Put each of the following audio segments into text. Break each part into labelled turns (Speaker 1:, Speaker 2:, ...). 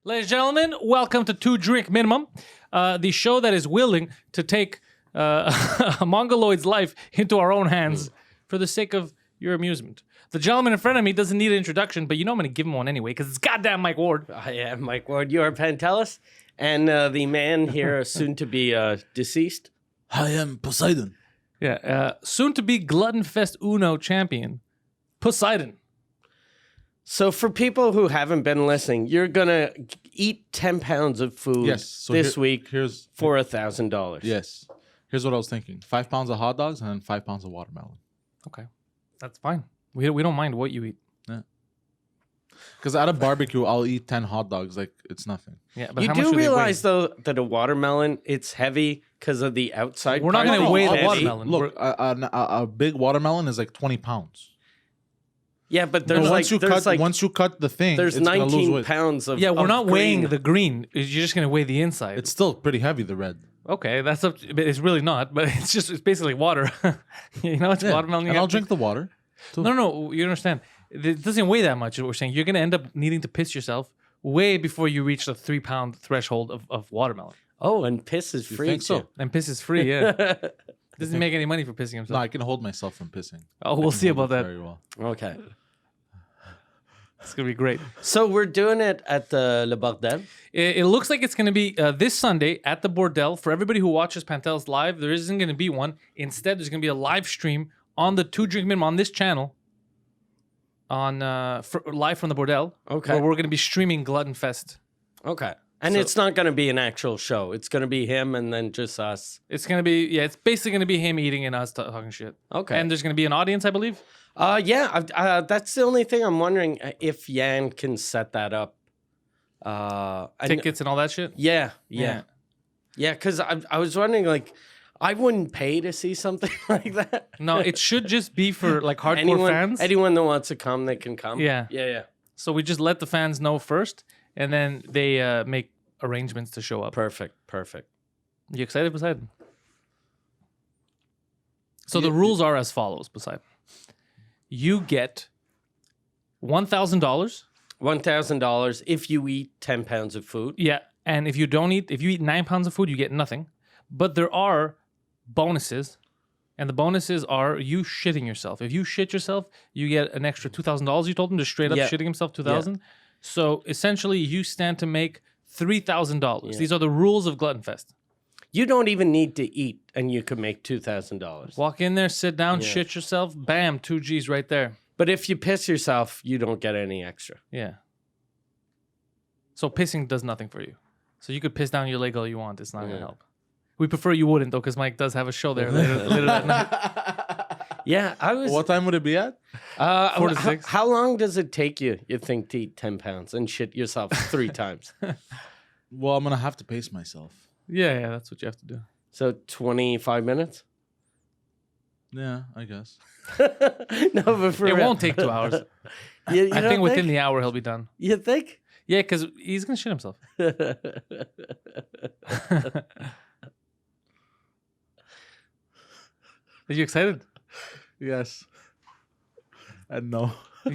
Speaker 1: Ladies and gentlemen, welcome to Two Drink Minimum, the show that is willing to take a Mongoloid's life into our own hands for the sake of your amusement. The gentleman in front of me doesn't need an introduction, but you know I'm going to give him one anyway because it's goddamn Mike Ward.
Speaker 2: I am Mike Ward. You are Pantelis, and the man here, soon to be deceased.
Speaker 3: I am Poseidon.
Speaker 1: Yeah, soon to be Glutton Fest Uno champion, Poseidon.
Speaker 2: So for people who haven't been listening, you're going to eat 10 pounds of food this week for $1,000.
Speaker 3: Yes. Here's what I was thinking. 5 pounds of hot dogs and then 5 pounds of watermelon.
Speaker 1: Okay, that's fine. We don't mind what you eat.
Speaker 3: Yeah. Because at a barbecue, I'll eat 10 hot dogs like it's nothing.
Speaker 1: Yeah, but
Speaker 2: You
Speaker 1: how much
Speaker 2: do
Speaker 1: they weigh?
Speaker 2: realize, though, that a watermelon, it's heavy because of the outside
Speaker 1: We're not
Speaker 2: part.
Speaker 1: gonna weigh the
Speaker 2: Heavy.
Speaker 1: watermelon.
Speaker 3: Look, a big watermelon is like 20 pounds.
Speaker 2: Yeah, but
Speaker 3: But
Speaker 2: there's
Speaker 3: once you cut the thing,
Speaker 2: there's
Speaker 3: it's gonna lose
Speaker 2: 19
Speaker 3: weight.
Speaker 2: pounds of
Speaker 1: Yeah, we're
Speaker 2: of
Speaker 1: not weighing
Speaker 2: green.
Speaker 1: the green. You're just gonna weigh the inside.
Speaker 3: It's still pretty heavy, the red.
Speaker 1: Okay, that's up. But it's really not. But it's basically water. You know, it's watermelon.
Speaker 3: And I'll drink the water. Too.
Speaker 1: No. You understand? It doesn't weigh that much. Is what we're saying. You're gonna end up needing to piss yourself way before you reach the 3-pound threshold of watermelon.
Speaker 2: Oh, and piss is free,
Speaker 3: think so?
Speaker 2: too.
Speaker 1: And piss is free. Yeah, doesn't make any money for pissing himself.
Speaker 3: No, I can hold myself from pissing.
Speaker 1: Oh, we'll see about that.
Speaker 3: Very well.
Speaker 2: Okay.
Speaker 1: It's gonna be great.
Speaker 2: So we're doing it at the Le Bordel.
Speaker 1: It looks like it's going to be this Sunday at the Bordel. For everybody who watches Pantelis live, there isn't going to be one. Instead, there's going to be a live stream on the Two Drink Minimum on this channel, live from the Bordel.
Speaker 2: Okay.
Speaker 1: Where we're going to be streaming Glutton Fest.
Speaker 2: Okay. And
Speaker 1: So-
Speaker 2: it's not going to be an actual show. It's going to be him and then just us.
Speaker 1: It's going to be, it's basically going to be him eating and us talking shit.
Speaker 2: Okay.
Speaker 1: And there's going to be an audience, I believe.
Speaker 2: That's the only thing I'm wondering if Yan can set that up.
Speaker 1: Tickets and all that shit.
Speaker 2: Yeah. Because I was wondering, like, I wouldn't pay to see something like that.
Speaker 1: No, it should just be for like hardcore fans.
Speaker 2: Anyone that wants to come, they can come.
Speaker 1: Yeah.
Speaker 2: Yeah.
Speaker 1: So we just let the fans know first, and then they make arrangements to show up.
Speaker 2: Perfect.
Speaker 1: You excited, Poseidon? So the rules are as follows, Poseidon. You get $1,000.
Speaker 2: $1,000 if you eat 10 pounds of food.
Speaker 1: Yeah, and if you eat 9 pounds of food, you get nothing. But there are bonuses, and the bonuses are you shitting yourself. If you shit yourself, you get an extra $2,000. You told him to straight up shitting himself $2,000. So essentially, you stand to make $3,000.
Speaker 2: Yeah.
Speaker 1: These are the rules of Glutton Fest.
Speaker 2: You don't even need to eat, and you could make $2,000.
Speaker 1: Walk in there, sit down, shit yourself, bam, 2 G's right there.
Speaker 2: But if you piss yourself, you don't get any extra.
Speaker 1: Yeah. So pissing does nothing for you. So you could piss down your leg all you want. It's not going to help. We prefer you wouldn't, though, because Mike does have a show there later that night.
Speaker 2: Yeah, I was...
Speaker 3: What time would it be at?
Speaker 1: 4 to 6.
Speaker 2: How long does it take you think, to eat 10 pounds and shit yourself 3 times?
Speaker 3: Well, I'm going to have to pace myself.
Speaker 1: Yeah, that's what you have to do.
Speaker 2: So 25 minutes?
Speaker 3: Yeah, I guess.
Speaker 2: No, but for
Speaker 1: It
Speaker 2: real.
Speaker 1: won't take 2 hours.
Speaker 2: You
Speaker 1: I
Speaker 2: don't
Speaker 1: think within the hour he'll be done.
Speaker 2: You think?
Speaker 1: Yeah, because he's going to shit himself. Are you excited?
Speaker 3: Yes. And no.
Speaker 1: What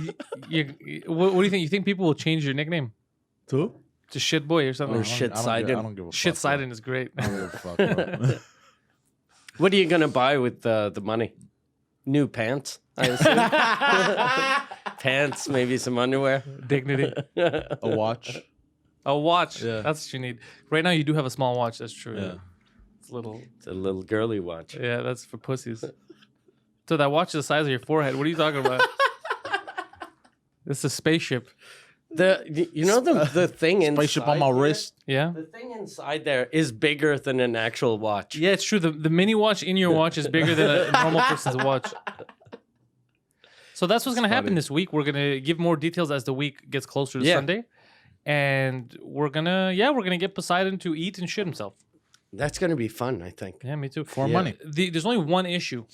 Speaker 1: do you think? You think people will change your nickname
Speaker 3: Two?
Speaker 1: to Shit Boy or something?
Speaker 2: Or Shit Poseidon.
Speaker 3: I don't give a fuck.
Speaker 1: Shit Poseidon is great.
Speaker 3: I don't give a fuck. Bro.
Speaker 2: What are you going to buy with the money? New pants, I assume. Pants, maybe some underwear.
Speaker 1: Dignity.
Speaker 3: A watch.
Speaker 1: A watch.
Speaker 3: Yeah.
Speaker 1: That's what you need. Right now, you do have a small watch. That's true.
Speaker 3: Yeah.
Speaker 1: It's little.
Speaker 2: It's a little girly watch.
Speaker 1: Yeah, that's for pussies. So that watch is the size of your forehead. What are you talking about? It's a spaceship.
Speaker 2: The thing inside
Speaker 3: Spaceship on my
Speaker 2: there-
Speaker 3: wrist.
Speaker 1: Yeah.
Speaker 2: The thing inside there is bigger than an actual watch.
Speaker 1: Yeah, it's true. The mini watch in your watch is bigger than a normal person's watch. So that's what's going to happen
Speaker 3: funny.
Speaker 1: this week. We're going to give more details as the week gets closer to
Speaker 2: Yeah.
Speaker 1: Sunday. And we're going to get Poseidon to eat and shit himself.
Speaker 2: That's going to be fun, I think.
Speaker 1: Yeah, me too.
Speaker 3: For money.
Speaker 1: There's only one issue.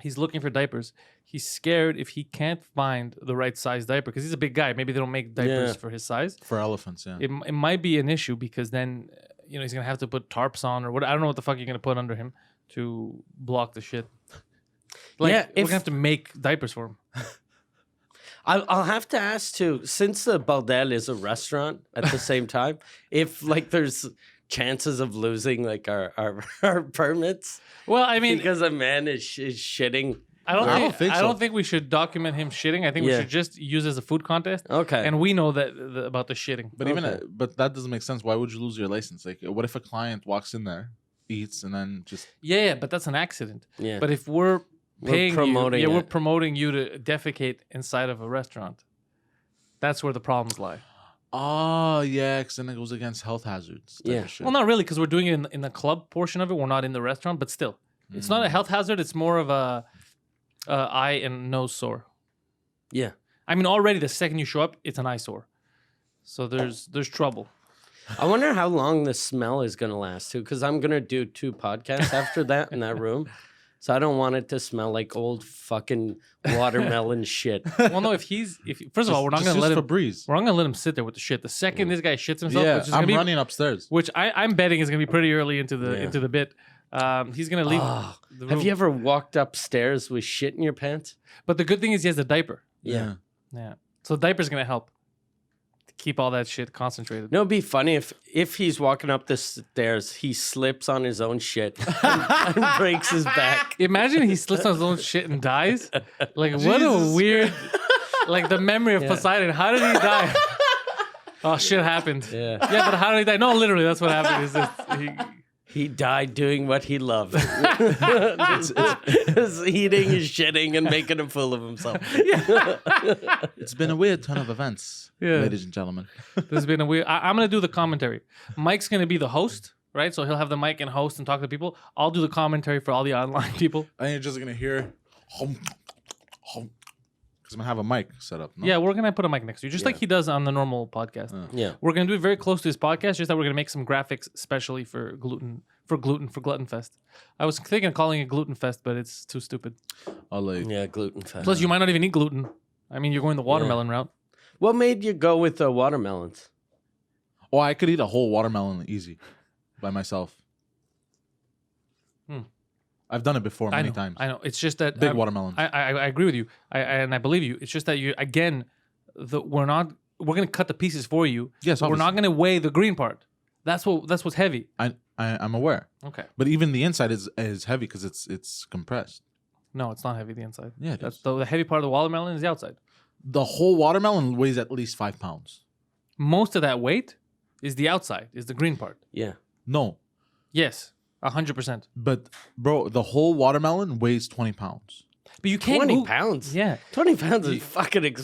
Speaker 1: He's looking for diapers. He's scared if he can't find the right size diaper because he's a big guy. Maybe they don't make diapers
Speaker 2: Yeah.
Speaker 1: for his size.
Speaker 3: For elephants, yeah.
Speaker 1: It might be an issue because then he's gonna have to put tarps on or what. I don't know what the fuck you're gonna put under him to block the shit. Like
Speaker 2: Yeah,
Speaker 1: we're gonna have to make diapers for him.
Speaker 2: I'll have to ask too, since the Bordel is a restaurant at the same time, if like there's chances of losing like our permits.
Speaker 1: Well, I mean,
Speaker 2: because a man is shitting.
Speaker 1: I don't think we should document him shitting. I think we should just use it as a food contest.
Speaker 2: Okay.
Speaker 1: And we know that about the shitting.
Speaker 3: But but that doesn't make sense. Why would you lose your license? Like, what if a client walks in there, eats, and then just
Speaker 1: but that's an accident.
Speaker 2: Yeah.
Speaker 1: But if we're
Speaker 2: promoting
Speaker 1: we're promoting you to defecate inside of a restaurant. That's where the problems lie.
Speaker 3: Oh, yeah, because then it goes against health hazards.
Speaker 1: Well, not really, because we're doing it in the club portion of it. We're not in the restaurant, but still. It's not a health hazard. It's more of a eye and nose sore.
Speaker 2: Yeah.
Speaker 1: I mean, already the second you show up, it's an eyesore. So there's trouble.
Speaker 2: I wonder how long the smell is going to last, too, because I'm going to do 2 podcasts after that in that room. So I don't want it to smell like old fucking watermelon shit.
Speaker 1: Well, no, first of all, we're not gonna let him.
Speaker 3: Febreze.
Speaker 1: We're not gonna let him sit there with the shit. The second this guy shits himself,
Speaker 3: Yeah,
Speaker 1: which is
Speaker 3: I'm running upstairs.
Speaker 1: Which I'm betting is gonna be pretty early into the bit. He's gonna leave. The room.
Speaker 2: Have you ever walked upstairs with shit in your pants?
Speaker 1: But the good thing is he has a diaper.
Speaker 2: Yeah.
Speaker 1: So the diaper's gonna help to keep all that shit concentrated.
Speaker 2: No, it'd be funny if he's walking up the stairs, he slips on his own shit and breaks his back.
Speaker 1: Imagine he slips on his own shit and dies. Like what a weird. Like the memory of Poseidon. How did he die? Oh, shit happened. Yeah, but how did he die? No, literally, that's what happened. Is
Speaker 2: he died doing what he loved. It's eating, shitting, and making a fool of himself.
Speaker 3: It's been a weird ton of events, ladies and gentlemen.
Speaker 1: This has been a weird... I'm going to do the commentary. Mike's going to be the host, right? So he'll have the mic and host and talk to people. I'll do the commentary for all the online people.
Speaker 3: And you're just going to hear... Because I'm going to have a mic set up. No?
Speaker 1: Yeah, we're going to put a mic next to you, just like he does on the normal podcast. We're going to do it very close to his podcast, just that we're going to make some graphics specially for Glutton Fest. I was thinking of calling it Glutton Fest, but it's too stupid.
Speaker 2: Gluten Fest.
Speaker 1: Plus, you might not even eat gluten. I mean, you're going the watermelon route.
Speaker 2: What made you go with the watermelons?
Speaker 3: Oh, I could eat a whole watermelon easy by myself. I've done it before many times.
Speaker 1: I know. It's just that
Speaker 3: big watermelons.
Speaker 1: I agree with you. And I believe you. It's just that we're going to cut the pieces for you.
Speaker 3: Yes, obviously.
Speaker 1: We're not going to weigh the green part. That's what's heavy.
Speaker 3: I'm aware.
Speaker 1: Okay.
Speaker 3: But even the inside is heavy because it's compressed.
Speaker 1: No, it's not heavy. The inside.
Speaker 3: Yeah,
Speaker 1: that's the heavy part of the watermelon is the outside.
Speaker 3: The whole watermelon weighs at least 5 pounds.
Speaker 1: Most of that weight is the outside, is the green part.
Speaker 2: Yeah.
Speaker 3: No.
Speaker 1: Yes. 100%.
Speaker 3: But bro, the whole watermelon weighs 20 pounds.
Speaker 1: But you can't
Speaker 2: 20 pounds.
Speaker 1: Yeah,
Speaker 2: 20 pounds is fucking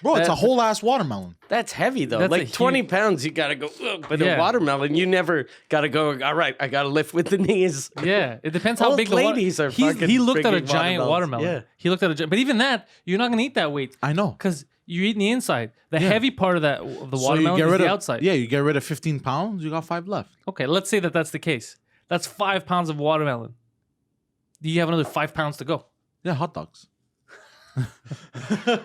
Speaker 3: bro. It's a whole ass watermelon.
Speaker 2: That's heavy though.
Speaker 1: That's
Speaker 2: like 20 pounds, you gotta go. But a watermelon, you never gotta go. All right, I gotta lift with the knees.
Speaker 1: Yeah, it depends how
Speaker 2: Old
Speaker 1: big
Speaker 2: ladies are.
Speaker 1: He looked at a
Speaker 2: freaking
Speaker 1: giant watermelon.
Speaker 2: Yeah.
Speaker 1: He looked at but even that, you're not gonna eat that weight.
Speaker 3: I know,
Speaker 1: because you're eating the inside. The heavy part of the watermelon is the outside.
Speaker 3: Yeah, you get rid of 15 pounds, you got 5 left.
Speaker 1: Okay, let's say that's the case. That's 5 pounds of watermelon. Do you have another 5 pounds to go?
Speaker 3: Yeah, hot dogs.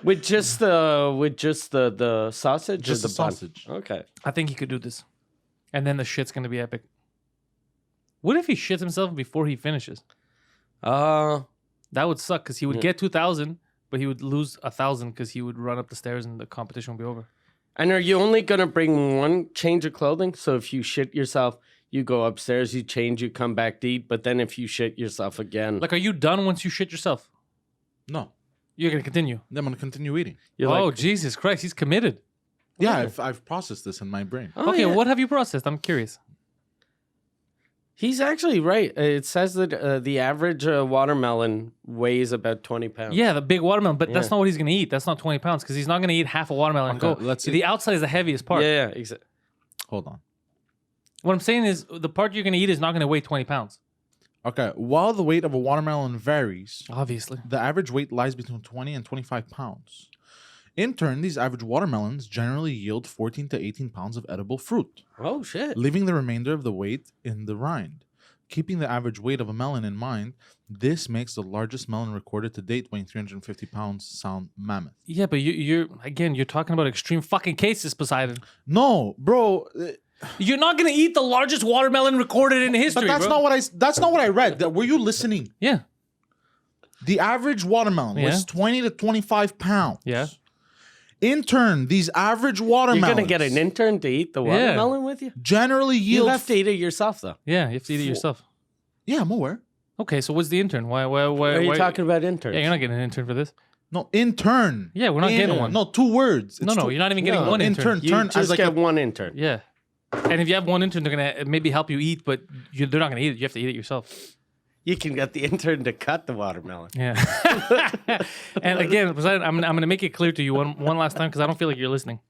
Speaker 2: with just the sausage.
Speaker 3: Just
Speaker 2: or
Speaker 3: the sausage.
Speaker 2: Okay.
Speaker 1: I think he could do this, and then the shit's gonna be epic. What if he shits himself before he finishes? That would suck because he would get 2,000, but he would lose 1,000 because he would run up the stairs and the competition would be over.
Speaker 2: And are you only gonna bring one change of clothing? So if you shit yourself, you go upstairs, you change, you come back to eat. But then if you shit yourself again,
Speaker 1: like, are you done once you shit yourself?
Speaker 3: No.
Speaker 1: You're gonna continue.
Speaker 3: I'm gonna continue eating.
Speaker 1: Oh, Jesus Christ, he's committed.
Speaker 3: Yeah, I've processed this in my brain.
Speaker 1: Okay, what have you processed? I'm curious.
Speaker 2: He's actually right. It says that the average watermelon weighs about 20 pounds.
Speaker 1: Yeah, the big watermelon, but that's not what he's gonna eat. That's not 20 pounds because he's not gonna eat half a watermelon and go.
Speaker 3: Let's see.
Speaker 1: The outside is the heaviest part.
Speaker 2: Yeah, exactly.
Speaker 3: Hold on.
Speaker 1: What I'm saying is the part you're gonna eat is not gonna weigh 20 pounds.
Speaker 3: Okay, while the weight of a watermelon varies,
Speaker 1: obviously,
Speaker 3: the average weight lies between 20 and 25 pounds. In turn, these average watermelons generally yield 14 to 18 pounds of edible fruit.
Speaker 2: Oh, shit.
Speaker 3: Leaving the remainder of the weight in the rind. Keeping the average weight of a melon in mind, this makes the largest melon recorded to date weighing 350 pounds sound mammoth.
Speaker 1: Yeah, but you're talking about extreme fucking cases, Poseidon.
Speaker 3: No, bro.
Speaker 1: You're not gonna eat the largest watermelon recorded in history.
Speaker 3: But that's not what I read. Were you listening?
Speaker 1: Yeah.
Speaker 3: The average watermelon was 20 to 25 pounds.
Speaker 1: Yeah.
Speaker 3: In turn, these average
Speaker 2: You're
Speaker 3: watermelons
Speaker 2: gonna get an intern to eat the watermelon with you.
Speaker 3: generally
Speaker 2: You
Speaker 3: yield.
Speaker 2: have to eat it yourself, though.
Speaker 1: Yeah, you have to eat it yourself.
Speaker 3: Yeah, I'm aware.
Speaker 1: Okay, so what's the intern? Why
Speaker 2: Are you talking about interns?
Speaker 1: Yeah, you're not getting an intern for this.
Speaker 3: No, intern.
Speaker 1: Yeah, we're not getting one.
Speaker 3: No, 2 words.
Speaker 1: No,
Speaker 3: It's
Speaker 1: you're not even getting
Speaker 2: No,
Speaker 1: one intern.
Speaker 2: You
Speaker 3: turn
Speaker 2: just
Speaker 3: as like
Speaker 2: get
Speaker 3: a,
Speaker 2: one intern.
Speaker 1: Yeah. And if you have one intern, they're going to maybe help you eat, but they're not going to eat it. You have to eat it yourself.
Speaker 2: You can get the intern to cut the watermelon.
Speaker 1: Yeah. And again, Poseidon, I'm going to make it clear to you one last time because I don't feel like you're listening.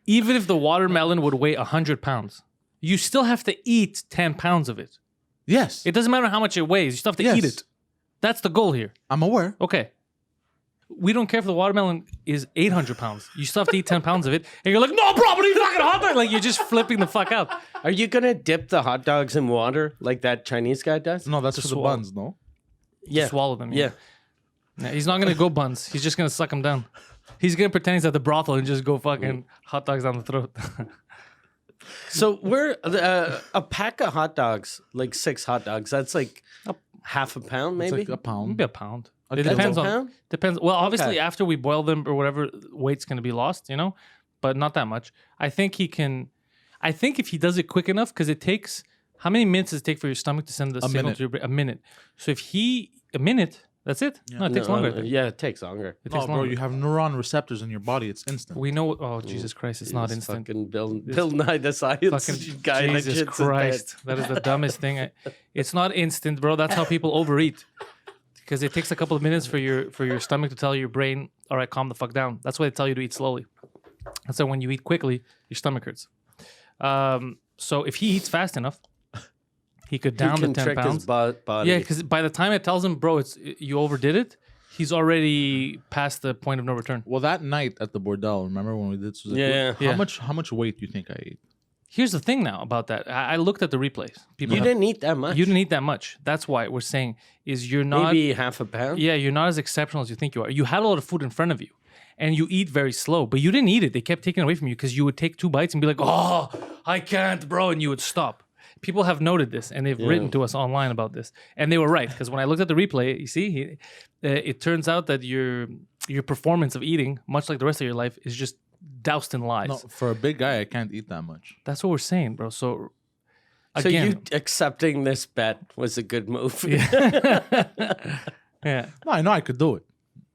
Speaker 1: Even if the watermelon would weigh 100 pounds, you still have to eat 10 pounds of it.
Speaker 3: yes.
Speaker 1: It doesn't matter how much it weighs. You still have to
Speaker 3: Yes.
Speaker 1: eat it. That's the goal here.
Speaker 3: I'm aware.
Speaker 1: Okay. We don't care if the watermelon is 800 pounds. You still have to eat 10 pounds of it. And you're like, no, bro, what are you fucking hot dog? Like, you're just flipping the fuck out.
Speaker 2: Are you gonna dip the hot dogs in water like that Chinese guy does?
Speaker 3: No, that's for the
Speaker 1: swallow.
Speaker 3: buns, no?
Speaker 2: Yeah.
Speaker 1: Swallow them.
Speaker 2: Yeah.
Speaker 1: Yeah, he's not going to go buns. He's just going to suck them down. He's going to pretend he's at the brothel and just go fucking hot dogs down the throat.
Speaker 2: So we're a pack of hot dogs, like 6 hot dogs. That's like half a pound,
Speaker 3: It's
Speaker 2: maybe.
Speaker 3: like a pound.
Speaker 1: Maybe a pound. It
Speaker 3: That's a
Speaker 1: depends on.
Speaker 2: pound?
Speaker 1: Depends. Well, obviously,
Speaker 2: Okay.
Speaker 1: after we boil them or whatever, weight's going to be lost, you know, but not that much. I think he can. I think if he does it quick enough, because it takes how many minutes does it take for your stomach to send the signal
Speaker 3: minute.
Speaker 1: to your brain? A minute. So if a minute, that's it. No, it takes longer. I think.
Speaker 2: Yeah, it takes longer.
Speaker 1: It
Speaker 3: No,
Speaker 1: takes
Speaker 3: bro,
Speaker 1: longer.
Speaker 3: you have neuron receptors in your body. It's instant.
Speaker 1: We know. Oh Jesus Christ! It's not instant.
Speaker 2: Fucking Bill Nye the Science
Speaker 1: Fucking
Speaker 2: guy. that
Speaker 1: Jesus
Speaker 2: shits in bed.
Speaker 1: Christ! That is the dumbest thing. It's not instant, bro. That's how people overeat. Because it takes a couple of minutes for your stomach to tell your brain, all right, calm the fuck down. That's why they tell you to eat slowly. And so when you eat quickly, your stomach hurts. So if he eats fast enough, he could down
Speaker 2: He
Speaker 1: the
Speaker 2: can
Speaker 1: 10
Speaker 2: trick
Speaker 1: pounds.
Speaker 2: his body.
Speaker 1: Yeah, because by the time it tells him, bro, you overdid it, he's already past the point of no return.
Speaker 3: Well, that night at the bordel, remember when we did? Suzuki?
Speaker 2: Yeah.
Speaker 3: How
Speaker 1: Yeah.
Speaker 3: much weight do you think I ate?
Speaker 1: Here's the thing now about that. I looked at the replays. People
Speaker 2: You
Speaker 1: have-
Speaker 2: didn't eat that much.
Speaker 1: You didn't eat that much. That's why we're saying is you're not.
Speaker 2: Maybe half a pound.
Speaker 1: Yeah, you're not as exceptional as you think you are. You had a lot of food in front of you, and you eat very slow, but you didn't eat it. They kept taking it away from you because you would take 2 bites and be like, "Oh, I can't, bro," and you would stop. People have noted this, and they've written to us online about this, and they were right because when I looked at the replay, you see, it turns out that your performance of eating, much like the rest of your life, is just doused in lies.
Speaker 3: No, for a big guy, I can't eat that much.
Speaker 1: That's what we're saying, bro. So
Speaker 2: So
Speaker 1: again,
Speaker 2: you accepting this bet was a good move.
Speaker 1: yeah,
Speaker 3: No, I know I could do it.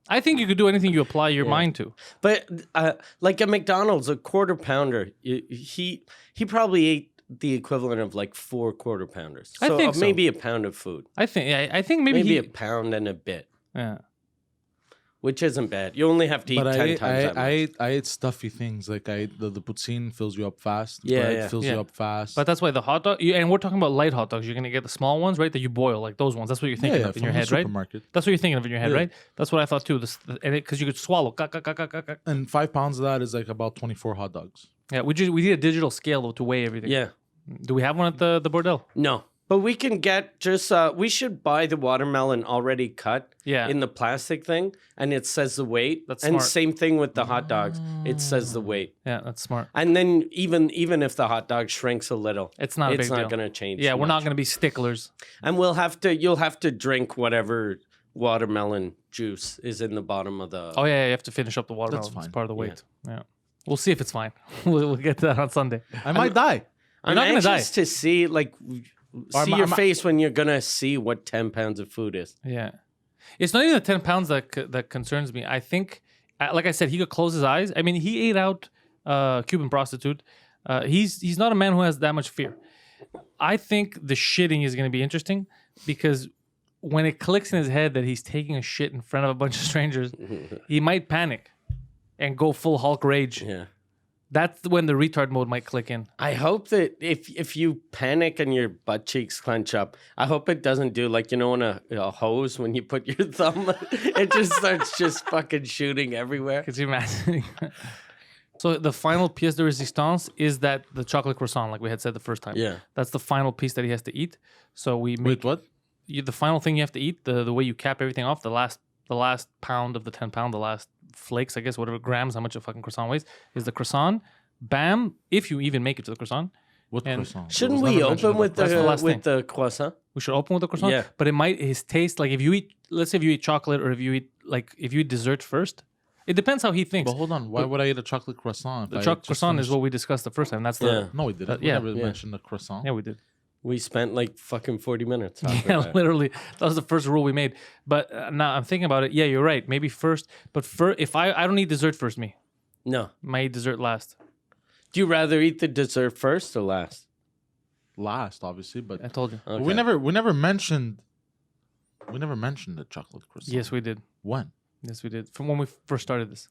Speaker 1: I think you could do anything you apply your mind to.
Speaker 2: But like at McDonald's, a quarter pounder, he probably ate the equivalent of like 4 quarter pounders.
Speaker 1: I
Speaker 2: So
Speaker 1: think so.
Speaker 2: maybe a pound of food.
Speaker 1: I think maybe
Speaker 2: Maybe
Speaker 1: he.
Speaker 2: a pound and a bit,
Speaker 1: Yeah.
Speaker 2: which isn't bad. You only have to eat
Speaker 3: But
Speaker 2: 10 times that much.
Speaker 3: I ate stuffy things like the poutine fills you up fast.
Speaker 2: Yeah,
Speaker 3: bread
Speaker 2: yeah.
Speaker 3: fills
Speaker 1: Yeah.
Speaker 3: you up fast.
Speaker 1: But that's why the hot dog, and we're talking about light hot dogs. You're gonna get the small ones, right? That you boil, like those ones. That's what you're thinking of in
Speaker 3: from
Speaker 1: your
Speaker 3: the
Speaker 1: head, right?
Speaker 3: supermarket.
Speaker 1: That's what you're thinking of in your head,
Speaker 3: Yeah.
Speaker 1: right? That's what I thought too. And because you could swallow.
Speaker 3: And 5 pounds of that is like about 24 hot dogs.
Speaker 1: Yeah, we need a digital scale to weigh everything.
Speaker 2: Yeah.
Speaker 1: Do we have one at the bordel?
Speaker 2: No. But we can get just, we should buy the watermelon already cut
Speaker 1: Yeah.
Speaker 2: in the plastic thing, and it says the weight.
Speaker 1: That's
Speaker 2: and
Speaker 1: smart.
Speaker 2: same thing with the hot dogs. It says the weight.
Speaker 1: Yeah, that's smart.
Speaker 2: And then even if the hot dog shrinks a little,
Speaker 1: It's not a big deal.
Speaker 2: going to change.
Speaker 1: Yeah, we're not
Speaker 2: much.
Speaker 1: gonna be sticklers.
Speaker 2: And you'll have to drink whatever watermelon juice is in the bottom of the.
Speaker 1: Oh yeah, you have to finish up the watermelon.
Speaker 3: That's
Speaker 1: It's
Speaker 3: fine.
Speaker 1: part of the weight. Yeah. We'll see if it's fine. we'll get to that on Sunday.
Speaker 3: I might die.
Speaker 2: I'm
Speaker 1: not gonna die.
Speaker 2: anxious to see see your face when you're gonna see what 10 pounds of food is.
Speaker 1: Yeah, it's not even the 10 pounds that concerns me. I think, like I said, he could close his eyes. I mean, he ate out Cuban prostitute. He's not a man who has that much fear. I think the shitting is going to be interesting because when it clicks in his head that he's taking a shit in front of a bunch of strangers, he might panic and go full Hulk rage.
Speaker 2: Yeah.
Speaker 1: That's when the retard mode might click in.
Speaker 2: I hope that if you panic and your butt cheeks clench up, I hope it doesn't do like on a hose when you put your thumb. It just starts just fucking shooting everywhere.
Speaker 1: Could you imagine? So the final pièce de résistance is that the chocolate croissant, like we had said the first time.
Speaker 2: Yeah.
Speaker 1: That's the final piece that he has to eat. So we make
Speaker 3: Wait, what?
Speaker 1: the final thing you have to eat, the way you cap everything off, the last pound of the 10 pound, the last flakes, I guess, whatever grams, how much a fucking croissant weighs, is the croissant. Bam, if you even make it to the croissant.
Speaker 3: What
Speaker 1: And
Speaker 3: croissant?
Speaker 2: Shouldn't
Speaker 3: It was
Speaker 2: we
Speaker 3: never mentioned
Speaker 2: open with
Speaker 1: That's the last
Speaker 2: the croissant?
Speaker 1: We should open with the croissant.
Speaker 2: Yeah.
Speaker 1: But his taste, like if you eat, let's say if you eat chocolate or if you eat dessert first, It depends how he thinks.
Speaker 3: But hold on, why would I eat a chocolate croissant?
Speaker 1: The chocolate croissant is what we discussed the first time. That's the
Speaker 2: Yeah.
Speaker 3: No, we didn't. We
Speaker 1: yeah.
Speaker 3: never mentioned the croissant.
Speaker 1: yeah we did.
Speaker 2: We spent like fucking 40 minutes talking
Speaker 1: Yeah,
Speaker 2: about it.
Speaker 1: literally, that was the first rule we made. But now I'm thinking about it. Yeah, you're right. Maybe first, but if I don't eat dessert first, me,
Speaker 2: No.
Speaker 1: I eat dessert last.
Speaker 2: Do you rather eat the dessert first or last?
Speaker 3: Last, obviously, but
Speaker 1: I told you.
Speaker 2: Okay.
Speaker 3: we never mentioned the chocolate croissant.
Speaker 1: Yes, we did.
Speaker 3: When?
Speaker 1: Yes, we did. From when we first started this.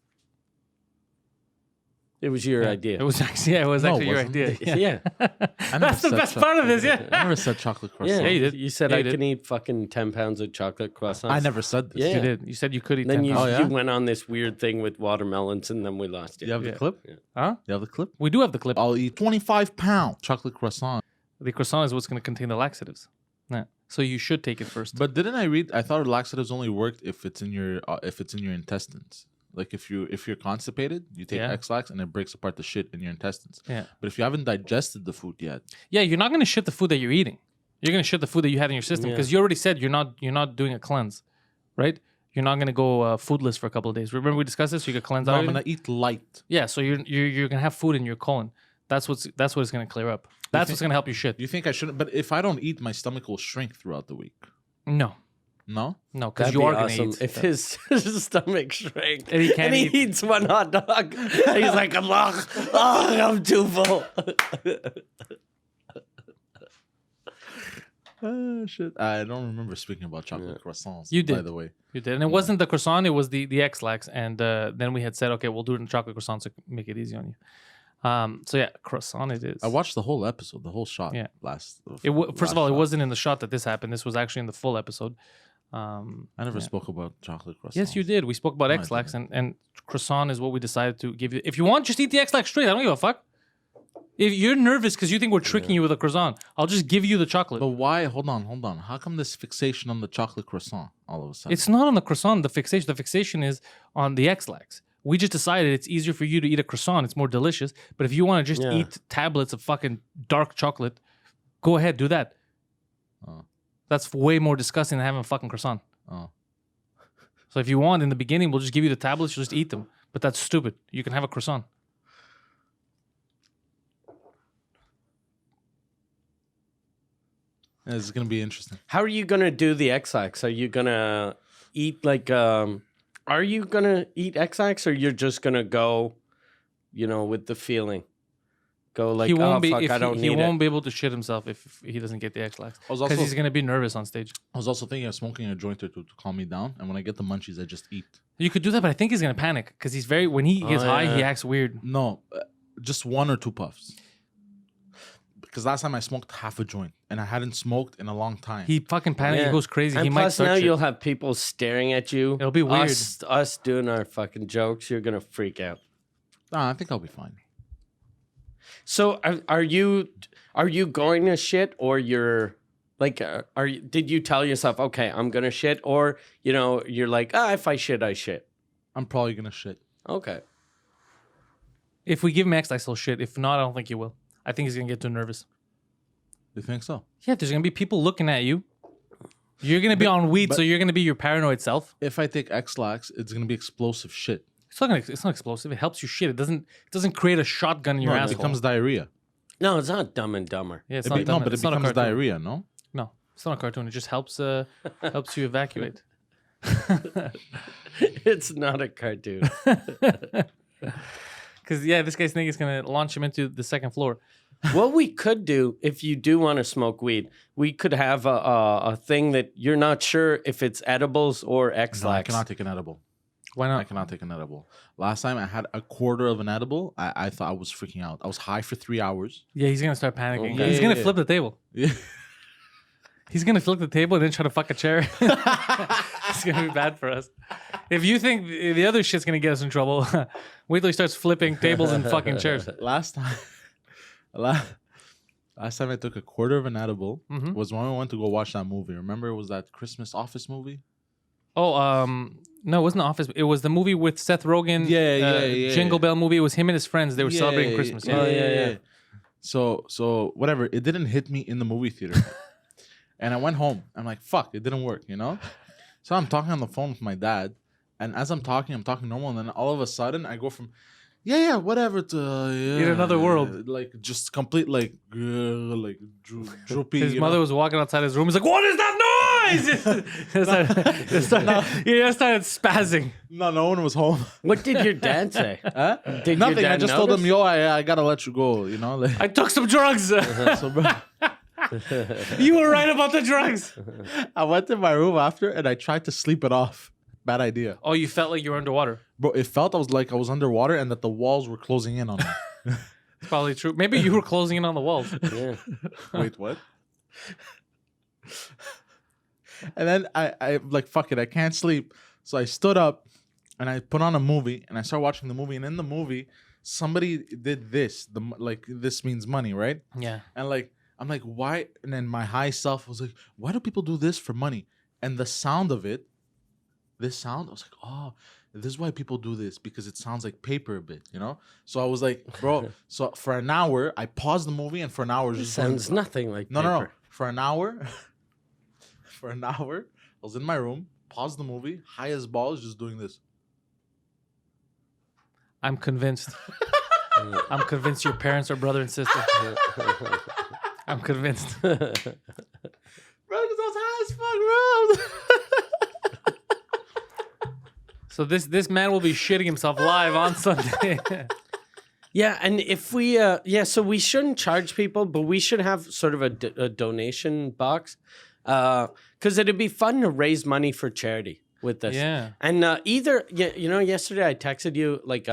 Speaker 2: It was your
Speaker 1: Yeah.
Speaker 2: idea.
Speaker 1: It was actually
Speaker 3: No, it
Speaker 1: your
Speaker 3: wasn't.
Speaker 1: idea. Yeah.
Speaker 2: yeah.
Speaker 3: I never
Speaker 1: That's the
Speaker 3: said
Speaker 1: best part of this. Yeah.
Speaker 3: I never said chocolate
Speaker 2: Yeah,
Speaker 3: croissant.
Speaker 1: you did.
Speaker 2: You said
Speaker 1: Yeah,
Speaker 2: I
Speaker 1: you did.
Speaker 2: can eat fucking 10 pounds of chocolate croissants.
Speaker 3: I never said this.
Speaker 2: Yeah.
Speaker 1: You did. You said you could eat.
Speaker 2: Then
Speaker 1: 10
Speaker 2: you,
Speaker 1: pounds.
Speaker 3: Oh, yeah?
Speaker 2: you went on this weird thing with watermelons, and then we lost
Speaker 3: Do
Speaker 2: it.
Speaker 3: you have
Speaker 1: Yeah.
Speaker 3: the clip?
Speaker 1: Huh?
Speaker 3: You have the clip?
Speaker 1: We do have the clip.
Speaker 3: I'll eat 25-pound chocolate croissant.
Speaker 1: The croissant is what's going to contain the laxatives. Yeah. So you should take it first.
Speaker 3: But didn't I read? I thought laxatives only worked if it's in your intestines. Like if you're constipated, you take
Speaker 1: Yeah.
Speaker 3: X-Lax and it breaks apart the shit in your intestines.
Speaker 1: Yeah.
Speaker 3: But if you haven't digested the food yet,
Speaker 1: Yeah, you're not going to shit the food that you're eating. You're going to shit the food that you had in your system
Speaker 2: Yeah.
Speaker 1: because you already said you're not doing a cleanse, right? You're not going to go foodless for a couple of days. Remember we discussed this? So you could cleanse
Speaker 3: no,
Speaker 1: out.
Speaker 3: I'm
Speaker 1: everything?
Speaker 3: gonna eat light.
Speaker 1: Yeah, so you're going to have food in your colon. That's what it's going to clear up. That's what's going to help you shit.
Speaker 3: You think I shouldn't? But if I don't eat, my stomach will shrink throughout the week.
Speaker 1: No,
Speaker 3: No.
Speaker 1: because
Speaker 2: That'd
Speaker 1: you
Speaker 2: be
Speaker 1: are
Speaker 2: awesome
Speaker 1: going to eat.
Speaker 2: if his stomach shrank
Speaker 1: And he can't eat.
Speaker 2: eats one hot dog. He's like, I'm too full.
Speaker 3: Oh shit! I don't remember speaking about chocolate croissants.
Speaker 1: You
Speaker 3: by
Speaker 1: did.
Speaker 3: the way.
Speaker 1: You did, and it wasn't the croissant; it was the X-Lax, and then we had said, okay, we'll do it in chocolate croissants to make it easy on you. So yeah, croissant it is.
Speaker 3: I watched the whole episode, the whole shot.
Speaker 1: Yeah.
Speaker 3: Last.
Speaker 1: First of all, it
Speaker 3: shot.
Speaker 1: wasn't in the shot that this happened. This was actually in the full episode.
Speaker 3: I never spoke about chocolate croissants.
Speaker 1: Yes, you did. We spoke about
Speaker 3: I
Speaker 1: X-Lax, and croissant is what we decided to give you. If you want, just eat the X-Lax straight. I don't give a fuck. If you're nervous because you think we're tricking you with a croissant, I'll just give you the chocolate.
Speaker 3: But why? Hold on. How come this fixation on the chocolate croissant all of a sudden?
Speaker 1: It's not on the croissant, the fixation. The fixation is on the X-Lax. We just decided it's easier for you to eat a croissant. It's more delicious. But if you want to just
Speaker 2: Yeah.
Speaker 1: eat tablets of fucking dark chocolate, go ahead, do that.
Speaker 3: Oh.
Speaker 1: That's way more disgusting than having a fucking croissant.
Speaker 3: Oh.
Speaker 1: So if you want, in the beginning, we'll just give you the tablets. You'll just eat them. But that's stupid. You can have a croissant.
Speaker 3: This is gonna be interesting.
Speaker 2: How are you gonna do the X-Lax? Are you gonna eat like are you gonna eat X-Lax, or you're just gonna go, with the feeling? Go like,
Speaker 1: he won't
Speaker 2: oh
Speaker 1: be.
Speaker 2: fuck,
Speaker 1: If
Speaker 2: I don't
Speaker 1: he
Speaker 2: need
Speaker 1: won't
Speaker 2: it.
Speaker 1: be able to shit himself if he doesn't get the X-Lax
Speaker 3: I was
Speaker 1: because
Speaker 3: also
Speaker 1: he's gonna be nervous on stage.
Speaker 3: I was also thinking of smoking a joint or two to calm me down, and when I get the munchies, I just eat.
Speaker 1: You could do that, but I think he's gonna panic because he's when he gets high, he
Speaker 2: yeah.
Speaker 1: acts weird.
Speaker 3: No, just 1 or 2 puffs. Because last time I smoked half a joint, and I hadn't smoked in a long time.
Speaker 1: He fucking panics.
Speaker 2: Yeah.
Speaker 1: He goes crazy.
Speaker 2: And
Speaker 1: he might
Speaker 2: plus
Speaker 1: start
Speaker 2: now
Speaker 1: shit.
Speaker 2: you'll have people staring at you.
Speaker 1: It'll be weird.
Speaker 2: Us doing our fucking jokes. You're gonna freak out.
Speaker 3: Nah, I think I'll be fine.
Speaker 2: So are you going to shit, or you're like did you tell yourself, okay, I'm gonna shit, or you're like, if I shit, I shit.
Speaker 3: I'm probably gonna shit.
Speaker 2: Okay.
Speaker 1: If we give him X-Lax, he'll shit. If not, I don't think he will. I think he's gonna get too nervous.
Speaker 3: You think so?
Speaker 1: Yeah, there's gonna be people looking at you. You're gonna be on weed, so you're gonna be your paranoid self.
Speaker 3: If I take X-Lax, it's gonna be explosive shit.
Speaker 1: It's not explosive. It helps you shit. It doesn't create a shotgun in your
Speaker 3: No, it
Speaker 1: asshole.
Speaker 3: becomes diarrhea.
Speaker 2: No, it's not Dumb and Dumber.
Speaker 1: Yeah, it's
Speaker 3: It
Speaker 1: not
Speaker 3: be-
Speaker 1: dumb.
Speaker 3: no, but it
Speaker 1: It's not a
Speaker 3: becomes
Speaker 1: cartoon.
Speaker 3: diarrhea. No.
Speaker 1: No, it's not a cartoon. It just helps helps you evacuate.
Speaker 2: It's not a cartoon.
Speaker 1: Because this guy's thinking it's gonna launch him into the second floor.
Speaker 2: What we could do, if you do want to smoke weed, we could have a thing that you're not sure if it's edibles or
Speaker 3: No, I
Speaker 2: X-Lax.
Speaker 3: cannot take an edible.
Speaker 1: Why
Speaker 3: I
Speaker 1: not?
Speaker 3: cannot take an edible. Last time I had a quarter of an edible, I thought I was freaking out. I was high for 3 hours.
Speaker 1: Yeah, he's gonna start panicking.
Speaker 2: Okay.
Speaker 1: He's gonna
Speaker 3: Yeah.
Speaker 1: flip the table.
Speaker 3: Yeah.
Speaker 1: He's gonna flip the table and then try to fuck a chair. It's gonna be bad for us. If you think the other shit's gonna get us in trouble, wait till he starts flipping tables and fucking chairs.
Speaker 3: Last time, last time I took a quarter of an edible
Speaker 1: Mhm.
Speaker 3: was when we went to go watch that movie. Remember, it was that Christmas Office movie.
Speaker 1: Oh, no, it wasn't The Office. It was the movie with Seth Rogen.
Speaker 3: Yeah.
Speaker 1: Jingle Bell movie. It was him and his friends. They were celebrating Christmas. Yeah.
Speaker 2: Oh, yeah.
Speaker 3: So whatever. It didn't hit me in the movie theater, and I went home. I'm like, fuck, it didn't work. So I'm talking on the phone with my dad, And as I'm talking normal, and then all of a sudden I go from, yeah, whatever, to
Speaker 1: In another world.
Speaker 3: like just complete like droopy.
Speaker 1: His
Speaker 3: you
Speaker 1: mother
Speaker 3: know?
Speaker 1: was walking outside his room. He's like, "What is that noise?" He just started spazzing.
Speaker 3: No one was home.
Speaker 2: What did your dad say? Did
Speaker 3: Nothing.
Speaker 2: Your dad
Speaker 3: I just told
Speaker 2: notice?
Speaker 3: him, yo, I gotta let you go. You know, like,
Speaker 1: I took some drugs.
Speaker 3: so, bro,
Speaker 1: You were right about the drugs.
Speaker 3: I went in my room after and I tried to sleep it off. Bad idea,
Speaker 1: Oh, you felt like you were underwater.
Speaker 3: bro. It felt I was underwater and that the walls were closing in on me.
Speaker 1: It's probably true. Maybe you were closing in on the walls.
Speaker 2: Yeah.
Speaker 3: Wait, what? And then I like, fuck it, I can't sleep. So I stood up and I put on a movie and I started watching the movie. And in the movie, somebody did this. Like, this means money, right?
Speaker 1: Yeah.
Speaker 3: And like, I'm like, why? And then my high self was like, why do people do this for money? And the sound of it, this sound, I was like, oh, this is why people do this, because it sounds like paper a bit, you know? So I was like, bro, so for an hour, I paused the movie and for an hour,
Speaker 2: It
Speaker 3: just
Speaker 2: sounds nothing like
Speaker 3: no.
Speaker 2: paper.
Speaker 3: For an hour, I was in my room, paused the movie, high as balls, just doing this.
Speaker 1: I'm convinced. I'm convinced your parents are brother and sister. I'm convinced.
Speaker 3: Bro, because I was high as fuck, bro.
Speaker 1: So this man will be shitting himself live on Sunday.
Speaker 2: Yeah, and if we, so we shouldn't charge people, but we should have sort of a donation box, because it'd be fun to raise money for charity with this.
Speaker 1: Yeah.
Speaker 2: And yesterday I texted you like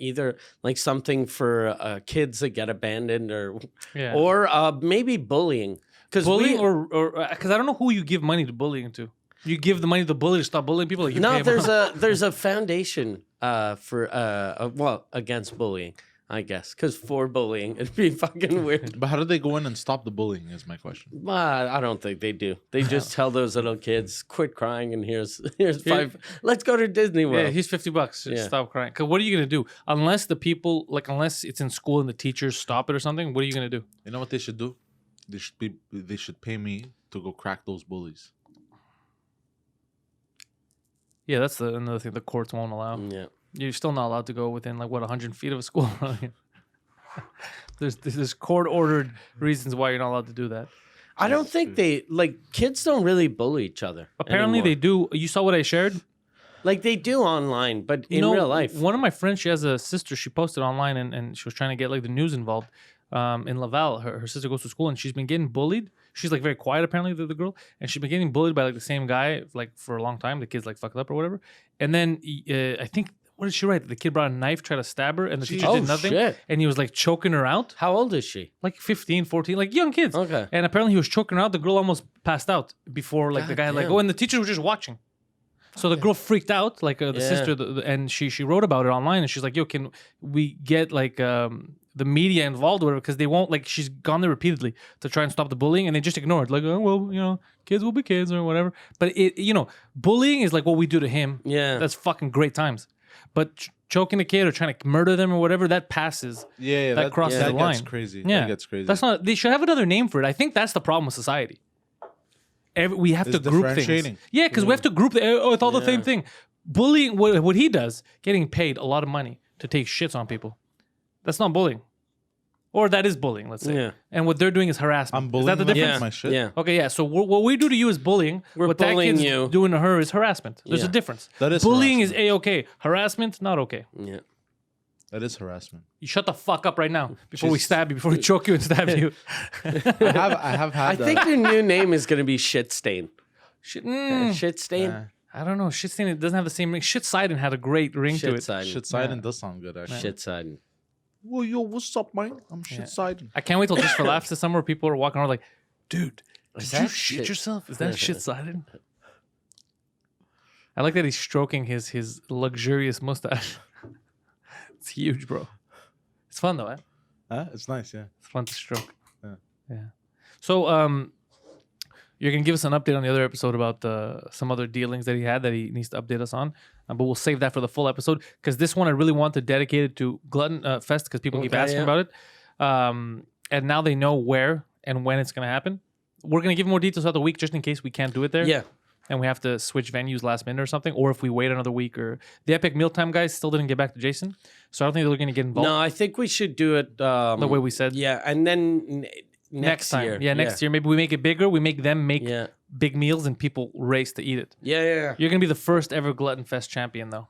Speaker 2: either like something for kids that get abandoned
Speaker 1: Yeah.
Speaker 2: or maybe bullying. Because
Speaker 1: Bullying or because I don't know who you give money to bullying to. You give the money to the bully to stop bullying people. Like you pay
Speaker 2: no,
Speaker 1: them.
Speaker 2: there's a foundation for against bullying, I guess, because for bullying it'd be fucking weird.
Speaker 3: But how do they go in and stop the bullying is my question.
Speaker 2: But I don't think they do. They just tell those little kids, quit crying, and here's five. Let's go to Disney World.
Speaker 1: Yeah, he's $50. Just
Speaker 2: Yeah.
Speaker 1: stop crying. Because what are you gonna do unless the people unless it's in school and the teachers stop it or something? What are you gonna do?
Speaker 3: You know what they should do? They should pay me to go crack those bullies.
Speaker 1: Yeah, that's another thing the courts won't allow.
Speaker 2: Yeah.
Speaker 1: You're still not allowed to go within 100 feet of a school. There's court ordered reasons why you're not allowed to do that.
Speaker 2: I don't think kids don't really bully each other.
Speaker 1: Apparently
Speaker 2: anymore.
Speaker 1: they do. You saw what I shared?
Speaker 2: Like they do online, but in real life.
Speaker 1: One of my friends, she has a sister. She posted online and she was trying to get the news involved. In Laval, her sister goes to school and she's been getting bullied. She's very quiet apparently, the girl, and she's been getting bullied by the same guy for a long time. The kid's fucked up or whatever. And then I think, what did she write? The kid brought a knife, tried to stab her, and the teacher did nothing.
Speaker 2: Shit.
Speaker 1: And he was choking her out.
Speaker 2: How old is she?
Speaker 1: 15, 14, young kids.
Speaker 2: Okay.
Speaker 1: And apparently he was choking her out. The girl almost passed out before the guy
Speaker 2: damn.
Speaker 1: and the teacher was just watching. So the girl freaked out, the sister, and she wrote about it online, and she's like, "Yo, can we get the media involved with her because they won't she's gone there repeatedly to try and stop the bullying, and they just ignore it, oh well, kids will be kids or whatever." But bullying is what we do to him.
Speaker 2: Yeah.
Speaker 1: That's fucking great times. But choking a kid or trying to murder them or whatever, that passes.
Speaker 3: Yeah,
Speaker 1: that crosses
Speaker 3: that
Speaker 1: the line.
Speaker 3: gets crazy.
Speaker 1: Yeah,
Speaker 3: That gets crazy.
Speaker 1: That's not. They should have another name for it. I think that's the problem with society. We have
Speaker 3: It's
Speaker 1: to group
Speaker 3: differentiating.
Speaker 1: things. Yeah, because we have to group. It's all the same thing. Bullying. What he does, getting paid a lot of money to take shits on people. That's not bullying, or that is bullying. Let's say.
Speaker 2: Yeah.
Speaker 1: And what they're doing is harassment.
Speaker 3: I'm
Speaker 1: Is
Speaker 3: bullying
Speaker 1: that the
Speaker 3: them
Speaker 1: difference?
Speaker 3: with my shit.
Speaker 2: Yeah.
Speaker 1: Okay, yeah. So what we do to you is bullying.
Speaker 2: We're
Speaker 1: what that
Speaker 2: bullying
Speaker 1: kid's
Speaker 2: you.
Speaker 1: doing to her is harassment. There's
Speaker 2: Yeah.
Speaker 1: a difference.
Speaker 3: That is
Speaker 1: bullying
Speaker 3: harassment.
Speaker 1: is a-okay. Harassment, not okay.
Speaker 2: Yeah.
Speaker 3: That is harassment.
Speaker 1: You shut the fuck up right now before we
Speaker 3: Jeez.
Speaker 1: stab you, before we choke you and stab you.
Speaker 3: I have had.
Speaker 2: I think your new name is going to be Shit Stain.
Speaker 1: Shit,
Speaker 2: Shit Stain?
Speaker 1: I don't know. Shit stain. It doesn't have the same ring. Shit Sidon had a great ring to
Speaker 2: Shit
Speaker 1: it.
Speaker 2: Sidon.
Speaker 3: Shit Sidon does sound good actually.
Speaker 2: Shit Sidon.
Speaker 3: Well, yo, what's up, man? I'm Shit Sidon.
Speaker 1: I can't wait till Just for Laughs this summer. Where people are walking around dude,
Speaker 2: Is
Speaker 1: did you
Speaker 2: that
Speaker 1: shit
Speaker 2: shit-
Speaker 1: yourself? Is that Shit Sidon? I like that he's stroking his luxurious mustache. It's huge, bro. It's fun though, eh?
Speaker 3: Huh? It's nice, yeah.
Speaker 1: It's fun to stroke.
Speaker 3: Yeah.
Speaker 1: So, you're gonna give us an update on the other episode about some other dealings that he had that he needs to update us on, but we'll save that for the full episode because this one I really want to dedicate it to Glutton Fest because people keep
Speaker 2: Okay,
Speaker 1: asking
Speaker 2: yeah.
Speaker 1: about it, and now they know where and when it's gonna happen. We're gonna give more details throughout the week just in case we can't do it there.
Speaker 2: Yeah.
Speaker 1: and we have to switch venues last minute or something, or if we wait another week, or the Epic Mealtime guys still didn't get back to Jason, so I don't think they're going to get involved.
Speaker 2: No, I think we should do it
Speaker 1: The way we said.
Speaker 2: Yeah, and then next
Speaker 1: time.
Speaker 2: year.
Speaker 1: Yeah, next year maybe we make it bigger. We make them make
Speaker 2: Yeah.
Speaker 1: big meals, and people race to eat it.
Speaker 2: Yeah.
Speaker 1: You're gonna be the first ever Glutton Fest champion, though.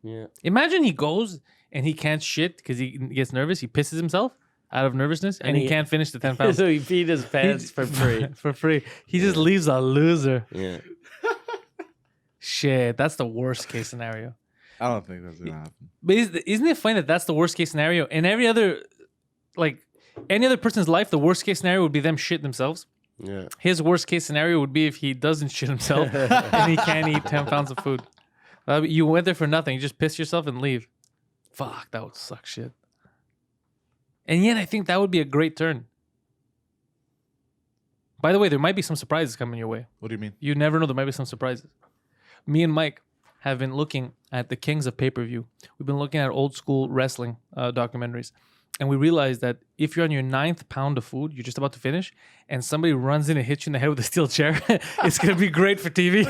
Speaker 2: Yeah.
Speaker 1: Imagine he goes and he can't shit because he gets nervous. He pisses himself out of nervousness, and he can't finish the 10 pounds.
Speaker 2: So he beat his pants for free.
Speaker 1: For free. He just leaves a loser.
Speaker 2: Yeah.
Speaker 1: Shit, that's the worst case scenario.
Speaker 3: I don't think that's gonna happen.
Speaker 1: But isn't it funny that that's the worst case scenario? In every other, like, any other person's life, the worst case scenario would be them shitting themselves.
Speaker 2: Yeah.
Speaker 1: His worst case scenario would be if he doesn't shit himself and he can't eat 10 pounds of food. You went there for nothing. You just piss yourself and leave. Fuck, that would suck shit. And yet, I think that would be a great turn. By the way, there might be some surprises coming your way.
Speaker 3: What do you mean?
Speaker 1: You never know. There might be some surprises. Me and Mike have been looking at the kings of pay-per-view. We've been looking at old school wrestling documentaries. And we realized that if you're on your 9th pound of food, you're just about to finish, and somebody runs in and hits you in the head with a steel chair, it's going to be great for TV.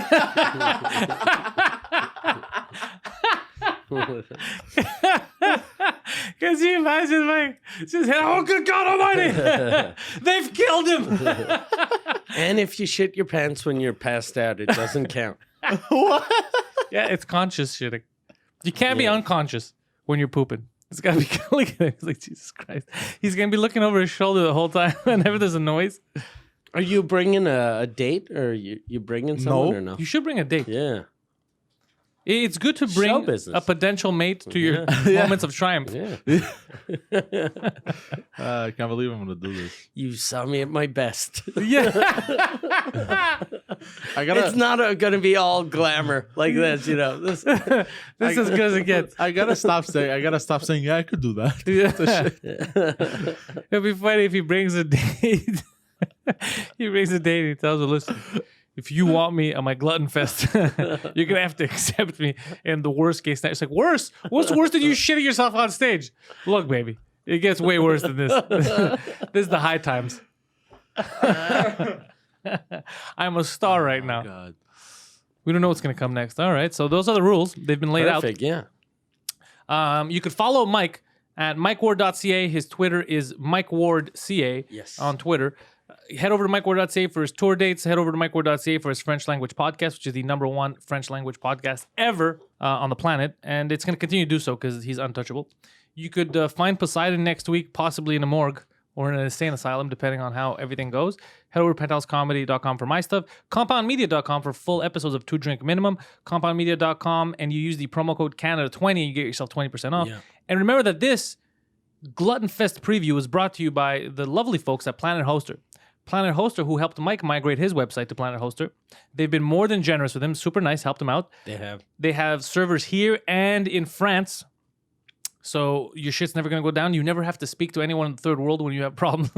Speaker 1: Can you imagine, Mike? Just, oh, good God Almighty! They've killed him!
Speaker 2: And if you shit your pants when you're passed out, it doesn't count.
Speaker 1: Yeah, it's conscious shitting. You can't be unconscious when you're pooping. It's gotta be like Jesus Christ. He's gonna be looking over his shoulder the whole time whenever there's a noise.
Speaker 2: Are you bringing a date, or you bringing someone, or no?
Speaker 1: You should bring a date.
Speaker 2: Yeah.
Speaker 1: It's good to
Speaker 2: Show
Speaker 1: bring
Speaker 2: business.
Speaker 1: a potential mate to your moments of triumph.
Speaker 2: Yeah.
Speaker 3: I can't believe I'm gonna do this.
Speaker 2: You saw me at my best.
Speaker 1: Yeah.
Speaker 3: I gotta.
Speaker 2: It's not going to be all glamour like this, you know. This,
Speaker 1: This is as good as it gets.
Speaker 3: I gotta stop saying. Yeah, I could do that.
Speaker 1: It'd be funny if he brings a date. He brings a date and he tells her, listen, if you want me at my Glutton Fest, you're going to have to accept me in the worst case. It's like, worse? What's worse than you shitting yourself on stage? Look, baby, it gets way worse than this. This is the high times. I'm a star right now.
Speaker 3: God.
Speaker 1: We don't know what's going to come next. All right, so those are the rules. They've been laid
Speaker 2: perfect, yeah.
Speaker 1: out. You could follow Mike at mikeward.ca. His Twitter is mikewardca
Speaker 2: Yes.
Speaker 1: on Twitter. Head over to mikeward.ca for his tour dates. Head over to mikeward.ca for his French language podcast, which is the #1 French language podcast ever on the planet. And it's going to continue to do so because he's untouchable. You could find Poseidon next week, possibly in a morgue or in an insane asylum, depending on how everything goes. Head over to penthouseComedy.com for my stuff. CompoundMedia.com for full episodes of 2 Drink Minimum. CompoundMedia.com, and you use the promo code Canada20, you get yourself 20% off.
Speaker 2: Yeah.
Speaker 1: And remember that this Glutton Fest preview is brought to you by the lovely folks at Planet Hoster. Planet Hoster, who helped Mike migrate his website to Planet Hoster. They've been more than generous with him. Super nice, helped him out.
Speaker 2: They have.
Speaker 1: They have servers here and in France. So your shit's never going to go down. You never have to speak to anyone in the third world when you have problems.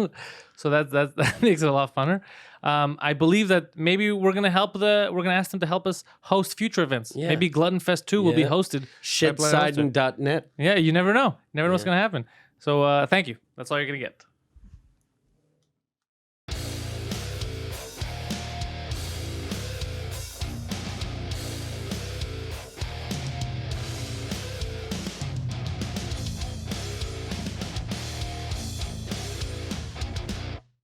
Speaker 1: So that makes it a lot funner. I believe that maybe we're going to ask them to help us host future events.
Speaker 2: Yeah.
Speaker 1: Maybe Glutton Fest 2 will be
Speaker 2: Yeah.
Speaker 1: hosted. by Planet Hoster.
Speaker 2: Shitsiding.net.
Speaker 1: Yeah, you never know. Never know what's going to happen. So thank you. That's all you're going to get.